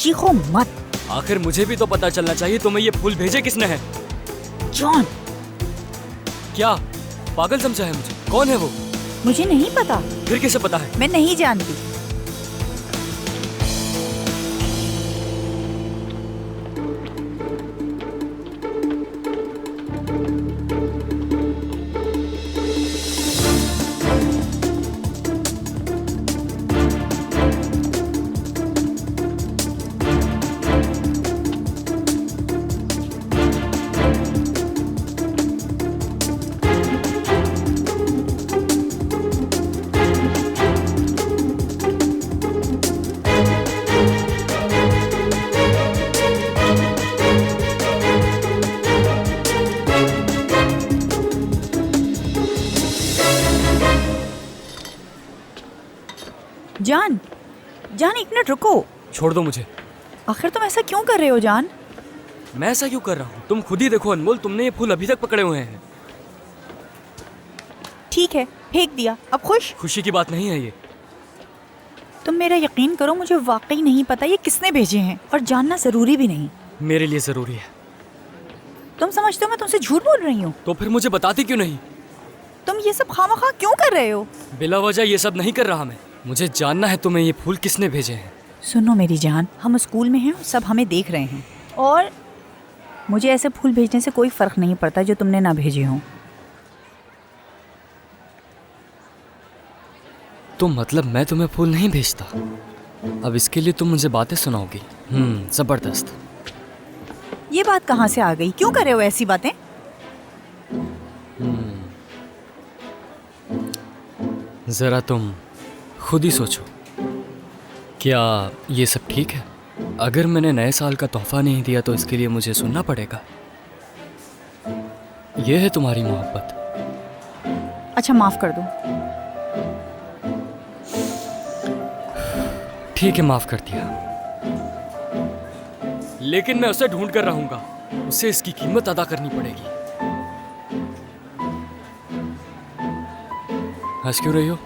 चीखो मत। आखिर मुझे भी तो पता चलना चाहिए तुम्हें ये फूल भेजे किसने हैं। जॉन, क्या पागल समझा है मुझे? कौन है वो? मुझे नहीं पता। फिर कैसे पता है? मैं नहीं जानती। जान, जान एक मिनट रुको। छोड़ दो मुझे। आखिर तुम ऐसा क्यों कर रहे हो जान? मैं ऐसा क्यों कर रहा हूँ? तुम खुद ही देखो अनमोल, तुमने ये फूल अभी तक पकड़े हुए हैं। ठीक है, फेंक दिया, अब खुश? खुशी की बात नहीं है ये। तुम मेरा यकीन करो, मुझे वाकई नहीं पता ये किसने भेजे हैं और जानना जरूरी भी नहीं। मेरे लिए जरूरी है। तुम समझते हो मैं तुमसे झूठ बोल रही हूँ? तो फिर मुझे बताती क्यों नहीं? तुम ये सब खामखा क्यों कर रहे हो? बिला वजह ये सब नहीं कर रहा मैं। मुझे जानना है तुम्हें ये फूल किसने भेजे हैं। सुनो मेरी जान, हम स्कूल में हैं और सब हमें देख रहे हैं, और मुझे ऐसे फूल भेजने से कोई फर्क नहीं पड़ता जो तुमने ना भेजे हों। तो मतलब मैं तुम्हें फूल नहीं भेजता? अब इसके लिए तुम मुझे बातें सुनाओगी? जबरदस्त। ये बात कहाँ से आ गई? क्यों कर रहे हो ऐसी बातें? जरा तुम खुद ही सोचो, क्या ये सब ठीक है? अगर मैंने नए साल का तोहफा नहीं दिया तो इसके लिए मुझे सुनना पड़ेगा। ये है तुम्हारी मोहब्बत। अच्छा माफ कर दो। ठीक है, माफ कर दिया, लेकिन मैं उसे ढूंढ कर रहूंगा। उसे इसकी कीमत अदा करनी पड़ेगी। हंस क्यों रही हो?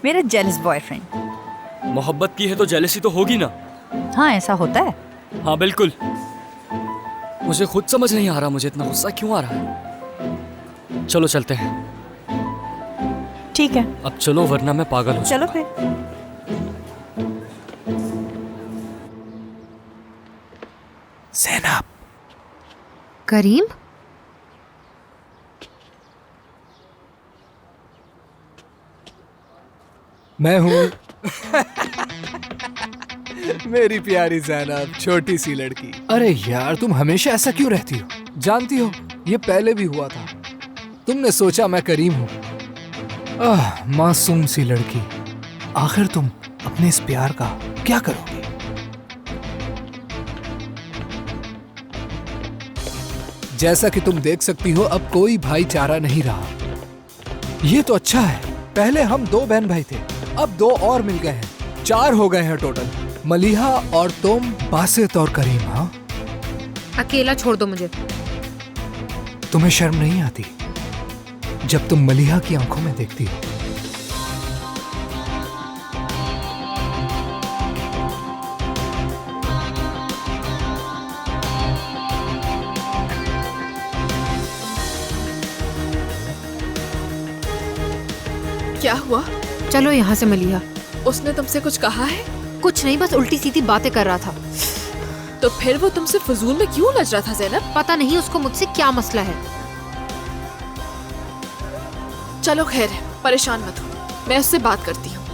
मेरा जेलस बॉयफ्रेंड। मोहब्बत की है तो जेलसी तो होगी ना। हाँ, ऐसा होता है। हाँ बिल्कुल। मुझे खुद समझ नहीं आ रहा मुझे इतना गुस्सा क्यों आ रहा है। चलो चलते हैं। ठीक है, अब चलो वरना मैं पागल हो चलो जाऊंगा। फिर। ज़ैनब। करीम, मैं हूँ। मेरी प्यारी ज़ैनब, छोटी सी लड़की। अरे यार, तुम हमेशा ऐसा क्यों रहती हो? जानती हो ये पहले भी हुआ था। तुमने सोचा मैं करीम हूँ। मासूम सी लड़की, आखिर तुम अपने इस प्यार का क्या करोगी? जैसा कि तुम देख सकती हो, अब कोई भाईचारा नहीं रहा। ये तो अच्छा है। पहले हम 2 बहन भाई थे, अब 2 और मिल गए हैं। 4 हो गए हैं टोटल। मलिहा और तुम, बासित और करीम। हाँ, अकेला छोड़ दो मुझे। तुम्हें शर्म नहीं आती जब तुम मलिहा की आंखों में देखती हो? क्या हुआ? चलो यहाँ से मलिहा। उसने तुमसे कुछ कहा है? कुछ नहीं, बस उल्टी सीधी बातें कर रहा था। तो फिर वो तुमसे फजूल में क्यों लज रहा था ज़ैनब? पता नहीं उसको मुझसे क्या मसला है। चलो खैर है, परेशान मत हो, मैं उससे बात करती हूँ।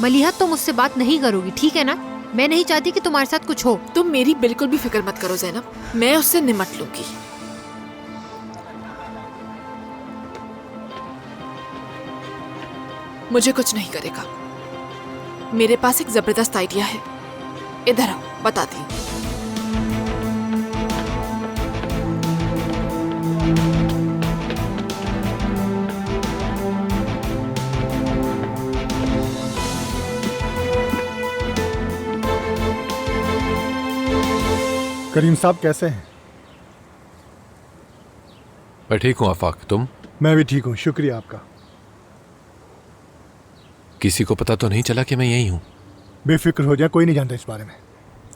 मलिहा, तुम मुझसे बात नहीं करोगी, ठीक है ना? मैं नहीं चाहती कि तुम्हारे साथ कुछ हो। तुम मेरी बिल्कुल भी फिक्र मत करो ज़ैनब, मैं उससे निमट लूंगी। मुझे कुछ नहीं करेगा। मेरे पास एक जबरदस्त आइडिया है। इधर आओ, बताती हूँ। करीम साहब कैसे हैं? मैं ठीक हूँ आफाक, तुम? मैं भी ठीक हूँ, शुक्रिया आपका। किसी को पता तो नहीं चला कि मैं यही हूँ? बेफिक्र हो जाए, कोई नहीं जानता इस बारे में।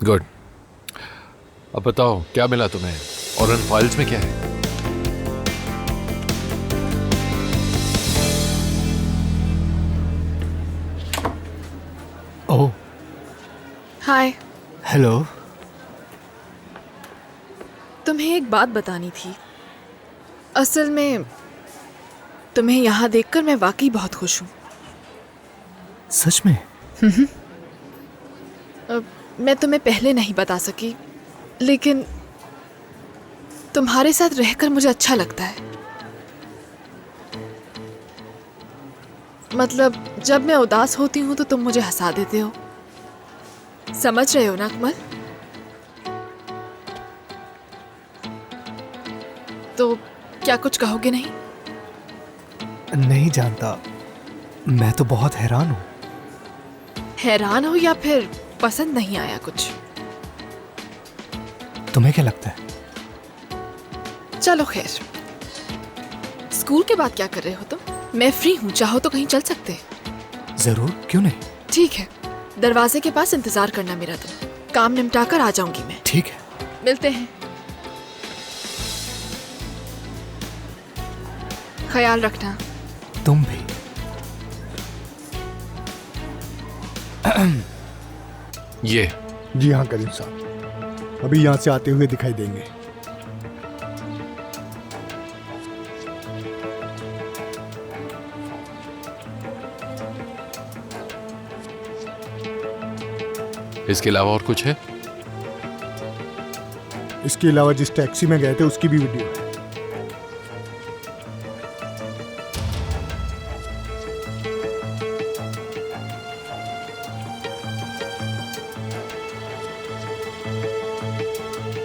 गुड। अब बताओ क्या मिला तुम्हें और उन फाइल्स में क्या है? ओह, हाय। हेलो। तुम्हें एक बात बतानी थी। असल में तुम्हें यहाँ देखकर मैं वाकई बहुत खुश हूँ। सच में? मैं तुम्हें पहले नहीं बता सकी, लेकिन तुम्हारे साथ रहकर मुझे अच्छा लगता है। मतलब जब मैं उदास होती हूँ तो तुम मुझे हंसा देते हो। समझ रहे हो ना अकमल? तो क्या कुछ कहोगे नहीं? नहीं जानता, मैं तो बहुत हैरान हूँ। हैरान हो या फिर पसंद नहीं आया कुछ? तुम्हें क्या लगता है? चलो खैर, स्कूल के बाद क्या कर रहे हो तुम? मैं फ्री हूँ, चाहो तो कहीं चल सकते हैं। जरूर, क्यों नहीं। ठीक है, दरवाजे के पास इंतजार करना मेरा। तुम काम निपटा कर आ जाऊंगी मैं। ठीक है। मिलते हैं। ख्याल रखना। तुम भी। ये जी हाँ करीम साहब, अभी यहाँ से आते हुए दिखाई देंगे। इसके अलावा और कुछ है? इसके अलावा जिस टैक्सी में गए थे उसकी भी वीडियो है।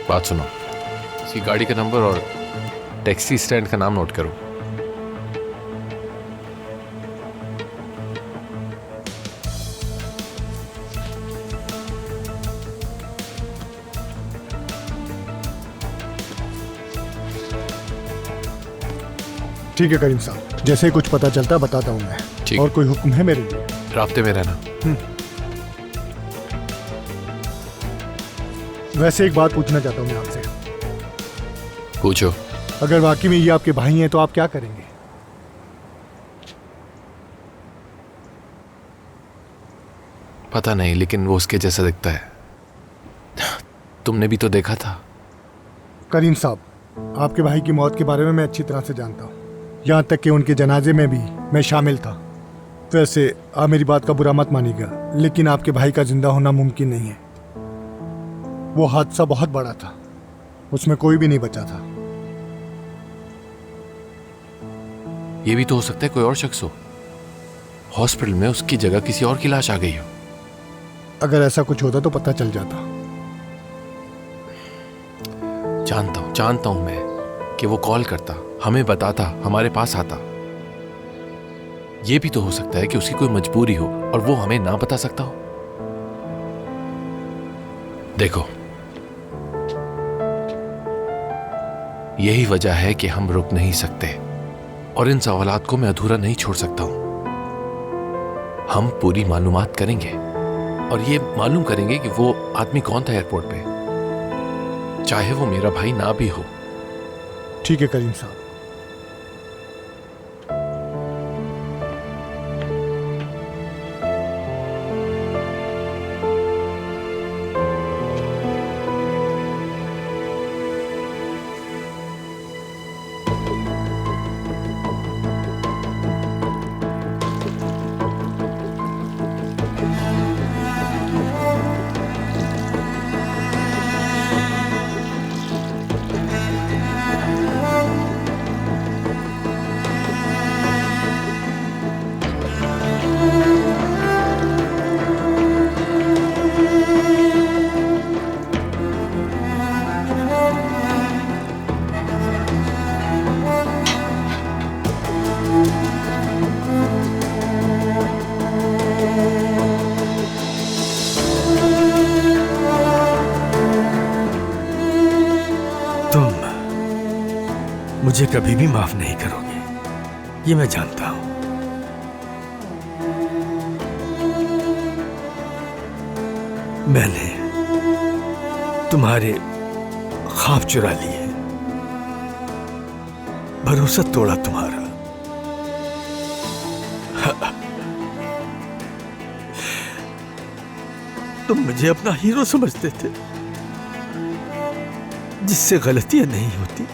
बात सुनो, इसकी गाड़ी का नंबर और टैक्सी स्टैंड का नाम नोट करो। ठीक है करीम साहब, जैसे ही कुछ पता चलता है बताता हूँ मैं। ठीक। और कोई हुक्म है मेरे लिए? रास्ते में रहना। वैसे एक बात पूछना चाहता हूँ मैं आपसे। पूछो। अगर वाकई में ये आपके भाई हैं तो आप क्या करेंगे? पता नहीं, लेकिन वो उसके जैसा दिखता है। तुमने भी तो देखा था। करीम साहब, आपके भाई की मौत के बारे में मैं अच्छी तरह से जानता हूँ, यहाँ तक कि उनके जनाजे में भी मैं शामिल था। वैसे आप मेरी बात का बुरा मत मानिएगा, लेकिन आपके भाई का जिंदा होना मुमकिन नहीं है। वो हादसा बहुत बड़ा था, उसमें कोई भी नहीं बचा था। ये भी तो हो सकता है कोई और शख्स हो, हॉस्पिटल में उसकी जगह किसी और की लाश आ गई हो। अगर ऐसा कुछ होता तो पता चल जाता। जानता हूं मैं कि वो कॉल करता, हमें बताता, हमारे पास आता। ये भी तो हो सकता है कि उसकी कोई मजबूरी हो और वो हमें ना बता सकता हो। देखो, यही वजह है कि हम रुक नहीं सकते और इन सवालात को मैं अधूरा नहीं छोड़ सकता हूं। हम पूरी मालूमात करेंगे और ये मालूम करेंगे कि वो आदमी कौन था एयरपोर्ट पे, चाहे वो मेरा भाई ना भी हो। ठीक है करीम साहब। मुझे कभी भी माफ नहीं करोगे, ये मैं जानता हूं। मैंने तुम्हारे ख्वाब चुरा लिए, भरोसा तोड़ा तुम्हारा। तुम मुझे अपना हीरो समझते थे, जिससे गलतियां नहीं होती,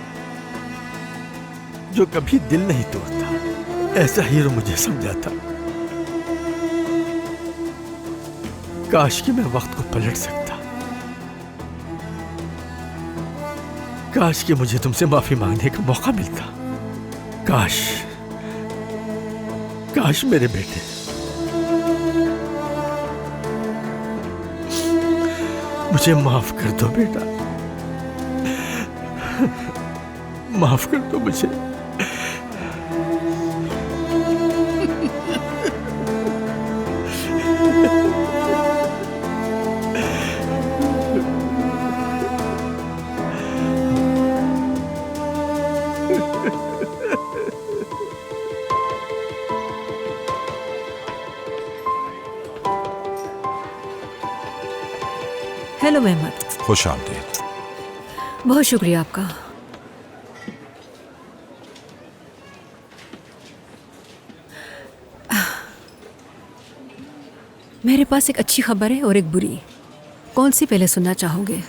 जो कभी दिल नहीं तोड़ता, ऐसा हीरो मुझे समझा था। काश कि मैं वक्त को पलट सकता, काश कि मुझे तुमसे माफी मांगने का मौका मिलता। काश काश मेरे बेटे, मुझे माफ कर दो बेटा, माफ कर दो मुझे। हेलो मेहमत। खुश आमदीद। बहुत शुक्रिया आपका। मेरे पास एक अच्छी खबर है और एक बुरी। कौन सी पहले सुनना चाहोगे?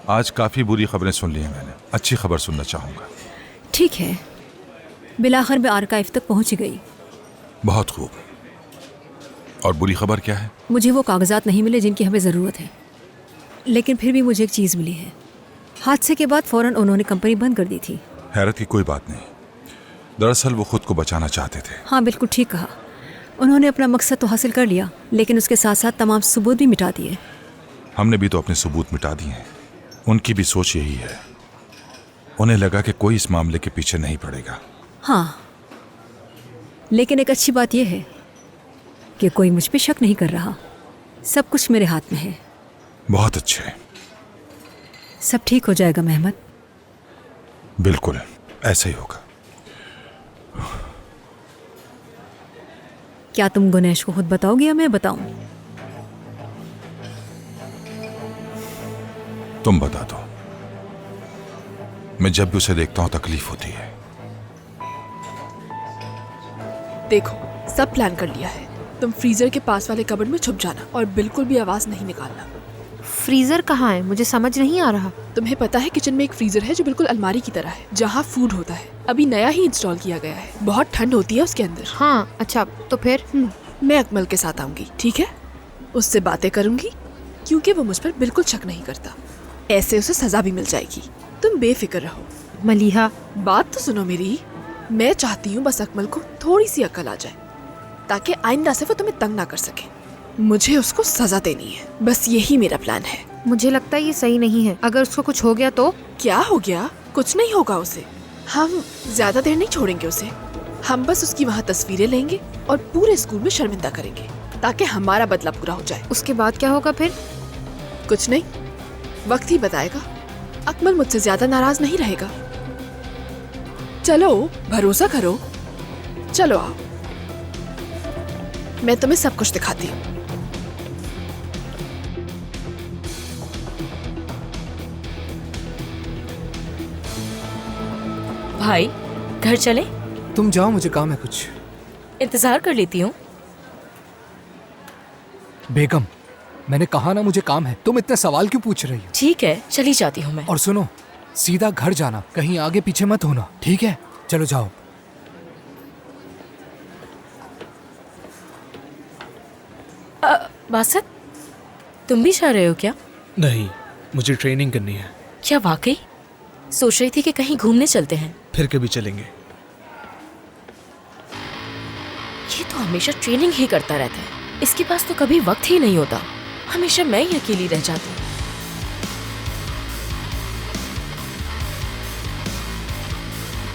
आज काफी बुरी खबरें सुन ली हैं मैंने, अच्छी खबर सुनना चाहूंगा। ठीक है, बिलाखिर मैं आर्काइव तक पहुंच गई। बहुत खूब। और बुरी खबर क्या है? मुझे वो कागजात नहीं मिले जिनकी हमें ज़रूरत है, लेकिन फिर भी मुझे एक चीज़ मिली है। हादसे के बाद फौरन उन्होंने कंपनी बंद कर दी थी। हैरत की कोई बात नहीं, दरअसल वो खुद को बचाना चाहते थे। हाँ बिल्कुल ठीक कहा। उन्होंने अपना मकसद तो हासिल कर लिया, लेकिन उसके साथ साथ तमाम सबूत भी मिटा दिए। हमने भी तो अपने सबूत मिटा दिए हैं। उनकी भी सोच यही है। उन्हें लगा कि कोई इस मामले के पीछे नहीं पड़ेगा। हाँ, लेकिन एक अच्छी बात यह है कि कोई मुझ पे शक नहीं कर रहा। सब कुछ मेरे हाथ में है। बहुत अच्छे। सब ठीक हो जाएगा मेहमत। बिल्कुल ऐसा ही होगा। क्या तुम गुनेश को खुद बताओगे या मैं बताऊं? तुम बता दो। मैं जब भी उसे देखता हूं तकलीफ होती है। देखो, सब प्लान कर लिया है। तुम फ्रीजर के पास वाले कबर्ड में छुप जाना और बिल्कुल भी आवाज नहीं निकालना। फ्रीजर कहाँ है? मुझे समझ नहीं आ रहा। तुम्हें पता है किचन में एक फ्रीजर है जो बिल्कुल अलमारी की तरह है, जहाँ फूड होता है। अभी नया ही इंस्टॉल किया गया है। बहुत ठंड होती है उसके अंदर। हाँ अच्छा, तो फिर? मैं अकमल के साथ आऊंगी, ठीक है? उससे बातें करूंगी क्योंकि वो मुझ पर बिल्कुल शक नहीं करता। ऐसे उसे सजा भी मिल जाएगी। तुम बेफिक्र रहो। मलिहा, बात तो सुनो मेरी। मैं चाहती हूँ बस अकमल को थोड़ी सी अक्ल आ जाए, ताकि आइंदा से वो तुम्हें तंग ना कर सके। मुझे उसको सजा देनी है, बस यही मेरा प्लान है। मुझे लगता है ये सही नहीं है। अगर उसको कुछ हो गया तो? क्या हो गया? कुछ नहीं होगा उसे। हम ज्यादा देर नहीं छोड़ेंगे उसे। हम बस उसकी वहाँ तस्वीरें लेंगे और पूरे स्कूल में शर्मिंदा करेंगे, ताकि हमारा बदला पूरा हो जाए। उसके बाद क्या होगा फिर? कुछ नहीं, वक्त ही बताएगा। अकमल मुझसे ज्यादा नाराज नहीं रहेगा। चलो, भरोसा करो। चलो आओ, मैं तुम्हें सब कुछ दिखाती हूँ। भाई, घर चले? तुम जाओ, मुझे काम है कुछ। इंतजार कर लेती हूँ। बेगम, मैंने कहा ना मुझे काम है। तुम इतने सवाल क्यों पूछ रही हो? ठीक है, चली जाती हूँ मैं। और सुनो, सीधा घर जाना, कहीं आगे पीछे मत होना, ठीक है? चलो जाओ। बासत, तुम भी जा रहे हो क्या? नहीं, मुझे ट्रेनिंग करनी है। क्या वाकई? सोच रही थी कि कहीं घूमने चलते हैं। फिर कभी चलेंगे। ये तो हमेशा ट्रेनिंग ही करता रहता है। इसके पास तो कभी वक्त ही नहीं होता। हमेशा मैं ही अकेली रह जाती हूँ।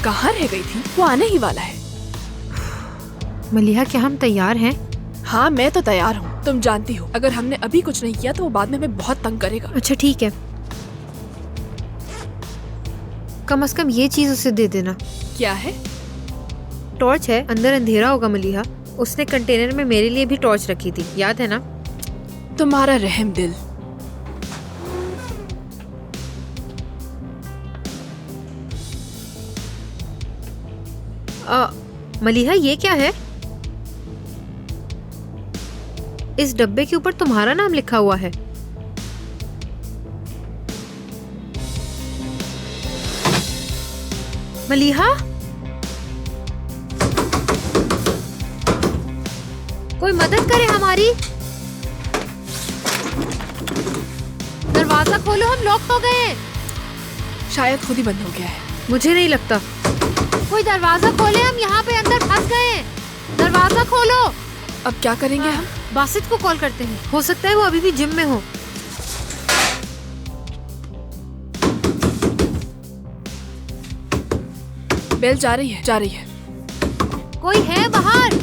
कहाँ रह गई थी? वो आने ही वाला है। मलिहा, क्या हम तैयार हैं? हाँ, मैं तो तैयार हूँ। तुम जानती हो, अगर हमने अभी कुछ नहीं किया तो वो बाद में हमें बहुत तंग करेगा। अच्छा ठीक है, कम से कम ये चीज उसे दे देना। क्या है? टॉर्च है, अंदर अंधेरा होगा। मलिहा, उसने कंटेनर में मेरे लिए भी टॉर्च रखी थी, याद है ना? तुम्हारा रहम दिल। मलिहा ये क्या है? इस डब्बे के ऊपर तुम्हारा नाम लिखा हुआ है। मलिहा, कोई मदद करे हमारी। दरवाजा खोलो, हम लॉक हो गए हैं। शायद खुद ही बंद हो गया है। मुझे नहीं लगता। कोई दरवाजा खोले, हम यहाँ पे अंदर फंस गए हैं। दरवाजा खोलो। अब क्या करेंगे हम? बासित को कॉल करते हैं, हो सकता है वो अभी भी जिम में हो। बेल जा रही है, जा रही है। कोई है बाहर?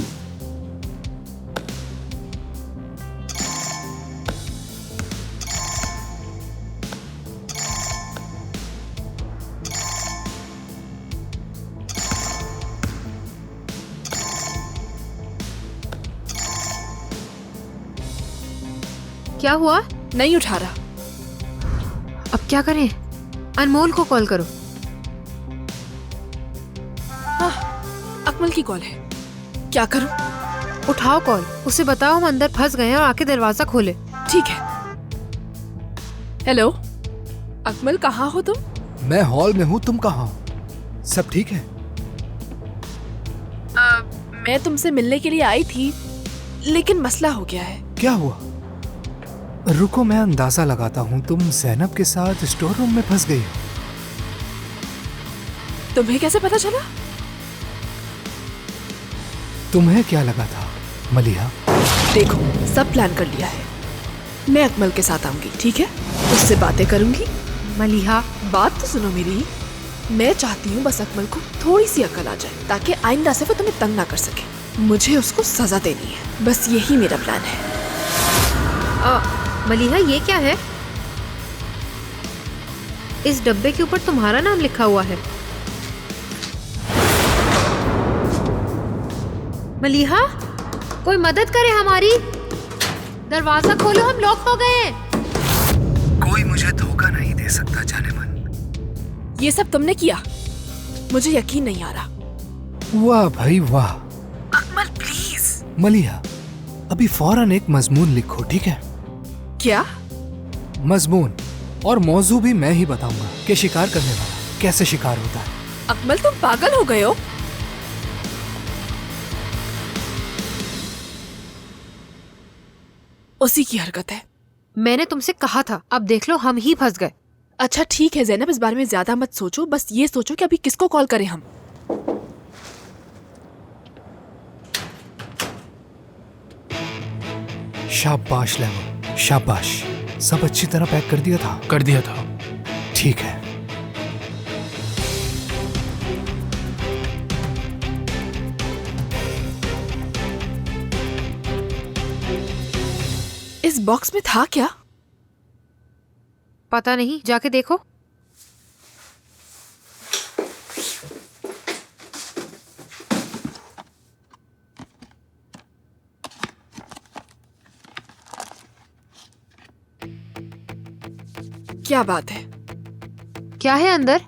क्या हुआ? नहीं उठा रहा। अब क्या करें? अनमोल को कॉल करो। अकमल की कॉल है, क्या करूं? उठाओ कॉल, उसे बताओ हम अंदर फंस गए हैं और आके दरवाजा खोले। ठीक है। हेलो अकमल, कहाँ हो तुम? मैं हॉल में हूँ, तुम कहाँ हो? सब ठीक है? मैं तुमसे मिलने के लिए आई थी, लेकिन मसला हो गया है। क्या हुआ? रुको, मैं अंदाजा लगाता हूँ, तुम जैनब के साथ स्टोर रूम में फंस गई हो। तुम्हें कैसे पता चला? तुम्हें क्या लगा था मलिहा? देखो, सब प्लान कर लिया है। मैं अकमल के साथ आऊंगी, ठीक है? उससे बातें करूंगी। मलिहा, बात तो सुनो मेरी। मैं चाहती हूँ बस अकमल को थोड़ी सी अकल आ जाए, ताकि आइंदा से वो तुम्हें तंग ना कर सके। मुझे उसको सजा देनी है, बस यही मेरा प्लान है। मलिहा ये क्या है? इस डब्बे के ऊपर तुम्हारा नाम लिखा हुआ है। मलिहा, कोई मदद करे हमारी। दरवाजा खोलो, हम लॉक हो गए हैं। कोई मुझे धोखा नहीं दे सकता जाने मन। ये सब तुमने किया? मुझे यकीन नहीं आ रहा। वाह भाई वाह। अकमल प्लीज। मलिहा, अभी फौरन एक मजमून लिखो, ठीक है? क्या मजमून? और मौजू भी मैं ही बताऊंगा कि शिकार करने वाला कैसे शिकार होता है। अकमल, तुम पागल हो गए हो? उसी की हरकत है। मैंने तुमसे कहा था, अब देख लो हम ही फंस गए। अच्छा ठीक है ज़ैनब, इस बारे में ज्यादा मत सोचो, बस ये सोचो कि अभी किसको कॉल करें हम। शाबाश लेमो, शाबाश। सब अच्छी तरह पैक कर दिया था? कर दिया था। ठीक है। इस बॉक्स में था क्या? पता नहीं, जाके देखो। क्या बात है? क्या है अंदर?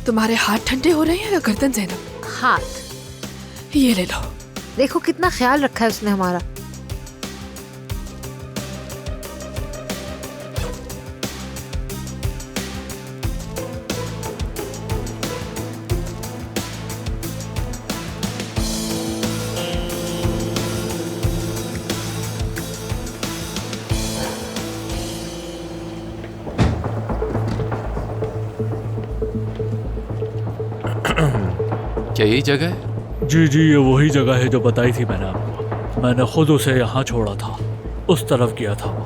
तुम्हारे हाथ ठंडे हो रहे हैं या गर्दन ज़ैनब? हाथ। ये ले लो। देखो कितना ख्याल रखा है उसने हमारा। क्या यही जगह है? जी जी, ये वही जगह है जो बताई थी मैंने आपको। मैंने खुद उसे यहाँ छोड़ा था, उस तरफ किया था वो।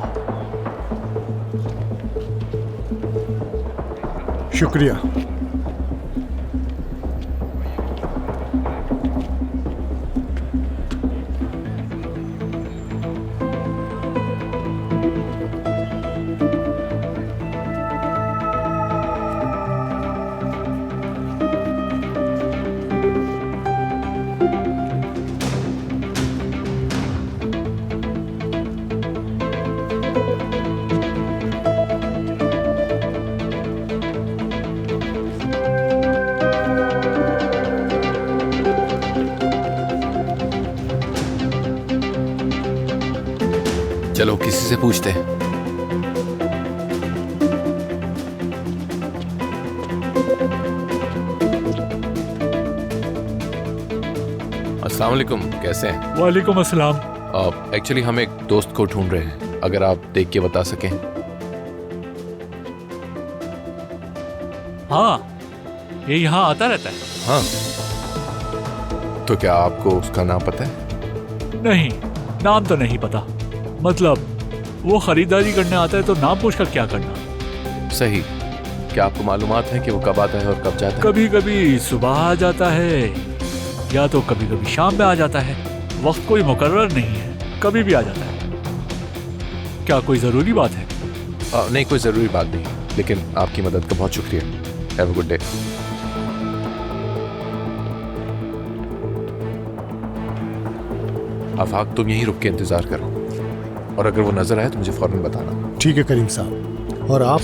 शुक्रिया। किसी से पूछते हैं। अस्सलाम वालेकुम, कैसे हैं? वालेकुम अस्सलाम। एक्चुअली हम एक दोस्त को ढूंढ रहे हैं, अगर आप देख के बता सकें। हाँ, ये यहाँ आता रहता है। हाँ, तो क्या आपको उसका नाम पता है? नहीं, नाम तो नहीं पता। मतलब वो खरीदारी करने आता है तो नाम पूछकर क्या करना। सही। क्या आपको मालूमात है कि वो कब आता है और कब जाता है? कभी कभी सुबह आ जाता है या तो कभी कभी शाम में आ जाता है। वक्त कोई मुकर्रर नहीं है, कभी भी आ जाता है। क्या कोई जरूरी बात है? नहीं, कोई जरूरी बात नहीं, लेकिन आपकी मदद का बहुत शुक्रिया। Have a good day. Afaq, तुम यहीं रुक के इंतजार करो और अगर वो नजर आए तो मुझे फौरन बताना। ठीक है करीम साहब। और आप?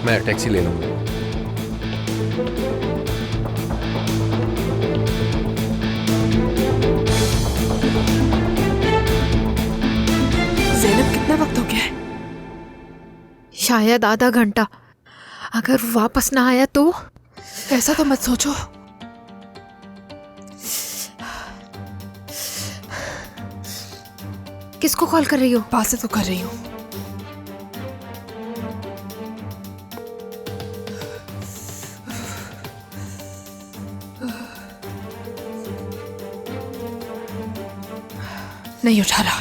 मैं टैक्सी ले लूंगा। ज़ैनब, कितना वक्त हो गया है? शायद आधा घंटा। अगर वो वापस ना आया तो? ऐसा तो मत सोचो। किसको कॉल कर रही हो? पास से तो कर रही हूँ। नहीं उठा रहा।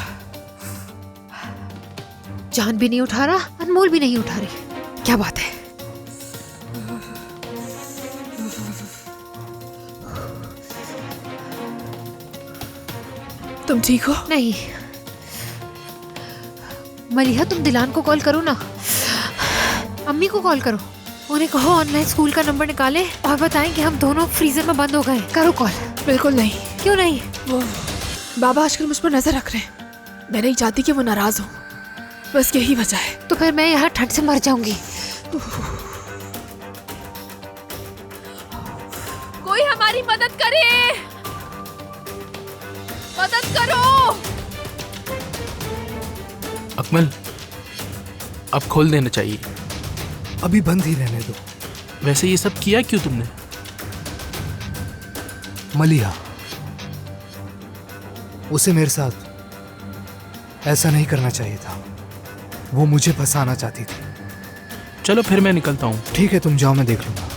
जान भी नहीं उठा रहा, अनमोल भी नहीं उठा रही। क्या बात है? तुम ठीक हो? नहीं। मलिहा, तुम दिलान को कॉल करो ना। अम्मी को कॉल करो, उन्हें कहो ऑनलाइन स्कूल का नंबर निकालें और बताएं कि हम दोनों फ्रीजर में बंद हो गए। करो कॉल। बिल्कुल नहीं। क्यों नहीं? वो बाबा आजकल मुझ पर नजर रख रहे हैं। मैं नहीं चाहती कि वो नाराज हो, बस यही वजह है। तो फिर मैं यहाँ ठंड से मर जाऊंगी। कोई हमारी मदद करे, मदद करो। अकमल, अब खोल देना चाहिए। अभी बंद ही रहने दो। वैसे ये सब किया क्यों तुमने? मलिहा, उसे मेरे साथ ऐसा नहीं करना चाहिए था। वो मुझे फंसाना चाहती थी। चलो फिर मैं निकलता हूँ। ठीक है, तुम जाओ, मैं देख लूंगा।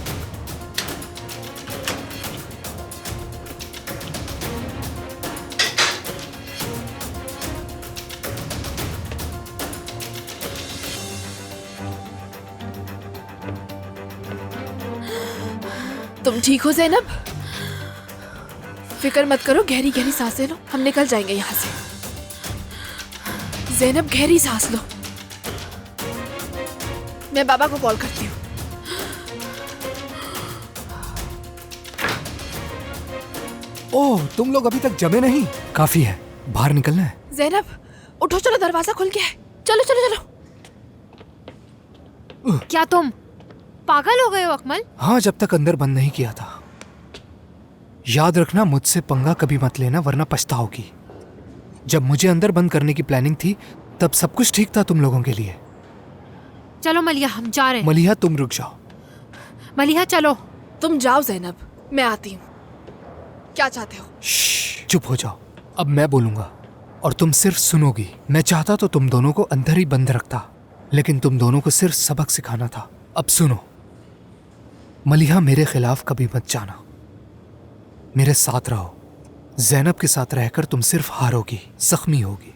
तुम ठीक हो ज़ैनब? फिक्र मत करो, गहरी गहरी सांसें लो, हम निकल जाएंगे यहाँ से। ज़ैनब, गहरी सांस लो। मैं बाबा को कॉल करती हूँ। ओह, तुम लोग अभी तक जमे नहीं? काफी है, बाहर निकलना है। ज़ैनब, उठो, चलो, दरवाजा खुल गया है। चलो चलो चलो। क्या तुम पागल हो गए हो अकमल? हाँ, जब तक अंदर बंद नहीं किया था। याद रखना, मुझसे पंगा कभी मत लेना वरना पछताओगी। जब मुझे अंदर बंद करने की प्लानिंग थी तब सब कुछ ठीक था तुम लोगों के लिए। चलो मलिहा, हम जा रहे हैं। मलिहा, तुम रुक जाओ। मलिहा चलो। तुम जाओ ज़ैनब, मैं आती हूँ। क्या चाहते हो? चुप हो जाओ, अब मैं बोलूंगा और तुम सिर्फ सुनोगी। मैं चाहता तो तुम दोनों को अंदर ही बंद रखता, लेकिन तुम दोनों को सिर्फ सबक सिखाना था। अब सुनो मलिहा, मेरे खिलाफ कभी मत जाना, मेरे साथ रहो। ज़ैनब के साथ रहकर तुम सिर्फ हारोगी, जख्मी होगी।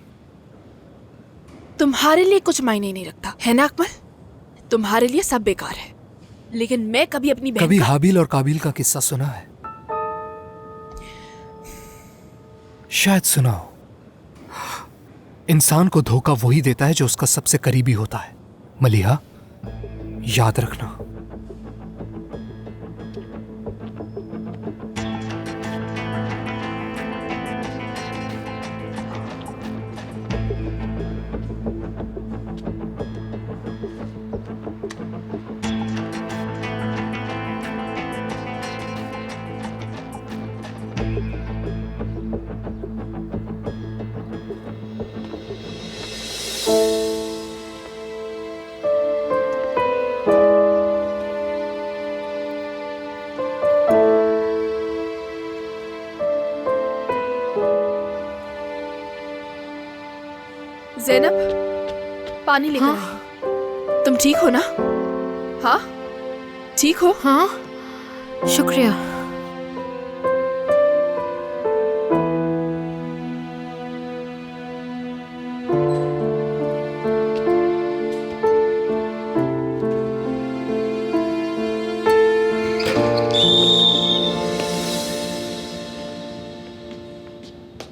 तुम्हारे लिए कुछ मायने नहीं रखता है ना अकमल? तुम्हारे लिए सब बेकार है, लेकिन मैं कभी अपनी बहन कभी हाबिल और काबिल का किस्सा सुना है? शायद सुना हो। इंसान को धोखा वही देता है जो उसका सबसे करीबी होता है। मलिहा, याद रखना। पानी लेकर आई। तुम ठीक हो ना? हाँ ठीक हो? हाँ शुक्रिया।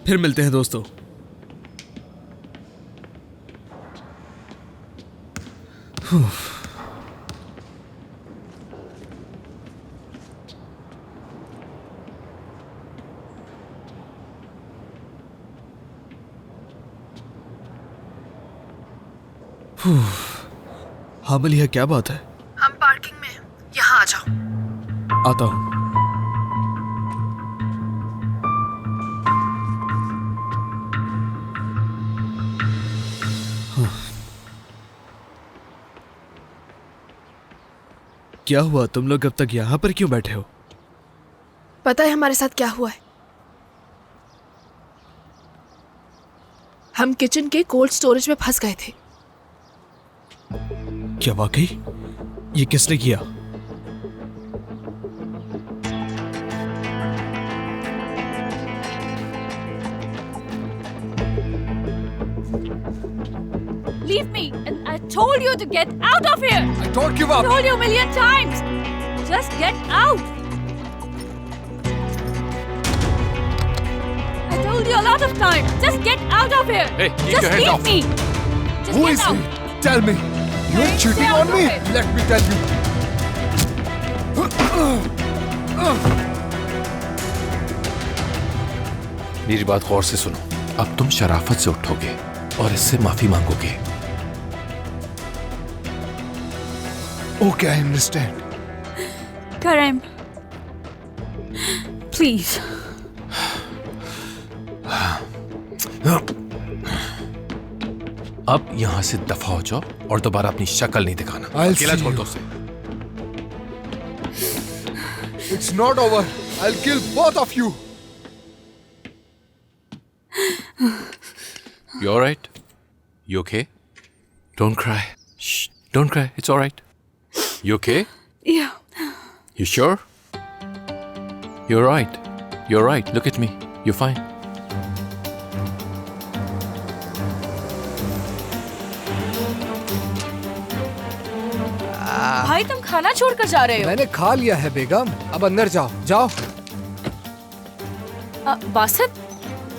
फिर मिलते हैं दोस्तों। हाँ मलिया, क्या बात है? हम पार्किंग में, यहाँ आ जाओ। आता हूँ। क्या हुआ, तुम लोग अब तक यहाँ पर क्यों बैठे हो? पता है हमारे साथ क्या हुआ है? हम किचन के कोल्ड स्टोरेज में फंस गए थे। क्या वाकई? ये किसने किया? Leave me! And I told you to get out of here! I don't give up! I told you a million times! Just get out! I told you a lot of times! Just get out of here! Hey, keep Just your hand leave off. me! Just Who get is out! he? Tell me. You're Hey, cheating stay on out me. of it. Let me tell you. मेरी बात गौर से सुनो। अब तुम शराफत से उठोगे और इससे माफी मांगोगे। Okay, I understand. Karim. Please. अब यहाँ से दफा हो जाओ और दोबारा अपनी शक्ल नहीं दिखाना। I'll अकेला see छोड़ you. दो उसे। It's not over. I'll kill both of you. You all right? You okay? Don't cry. Shh. Don't cry. It's all right. You okay? Yeah. You sure? You're right. You're right. Look at me. You're fine. भाई तुम खाना छोड़कर जा रहे हो? मैंने खा लिया है बेगम। अब अंदर जाओ, जाओ। बासित,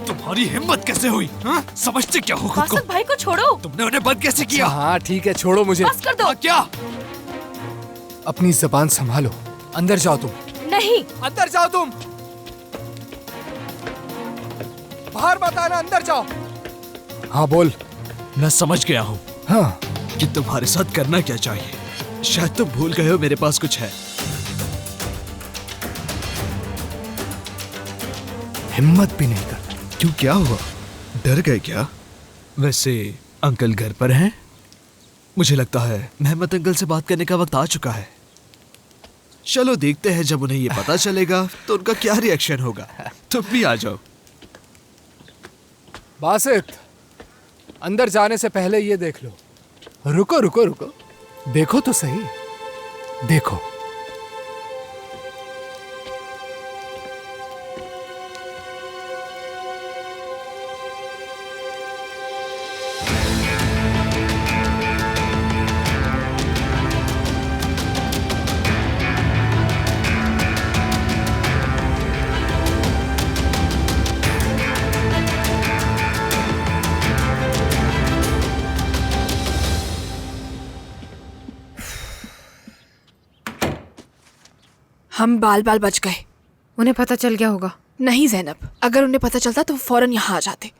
तुम्हारी हिम्मत कैसे हुई? हाँ? समझते क्या हो खुद को? बासित भाई को छोड़ो। तुमने उन्हें बंद कैसे किया? हाँ ठीक है, छोड़ो मुझे। बस कर दो। क्या? अपनी जबान संभालो। अंदर जाओ तुम। नहीं। अंदर जाओ तुम। बाहर मत आना, अंदर जाओ। हाँ बोल। मैं समझ गया हूँ हाँ कि तुम्हारे साथ करना क्या चाहिए। शायद तुम भूल गए हो मेरे पास कुछ है। हिम्मत भी नहीं कर। क्यों, क्या हुआ? डर गए क्या? वैसे अंकल घर पर हैं? मुझे लगता है मेहमत अंकल से बात करने का वक्त आ चुका है। चलो देखते हैं, जब उन्हें ये पता चलेगा तो उनका क्या रिएक्शन होगा। तुम भी आ जाओ। बासित, अंदर जाने से पहले ये देख लो। रुको रुको रुको, देखो तो सही। देखो। हम बाल बाल बच गए। उन्हें पता चल गया होगा। नहीं ज़ैनब, अगर उन्हें पता चलता तो फौरन यहाँ आ जाते।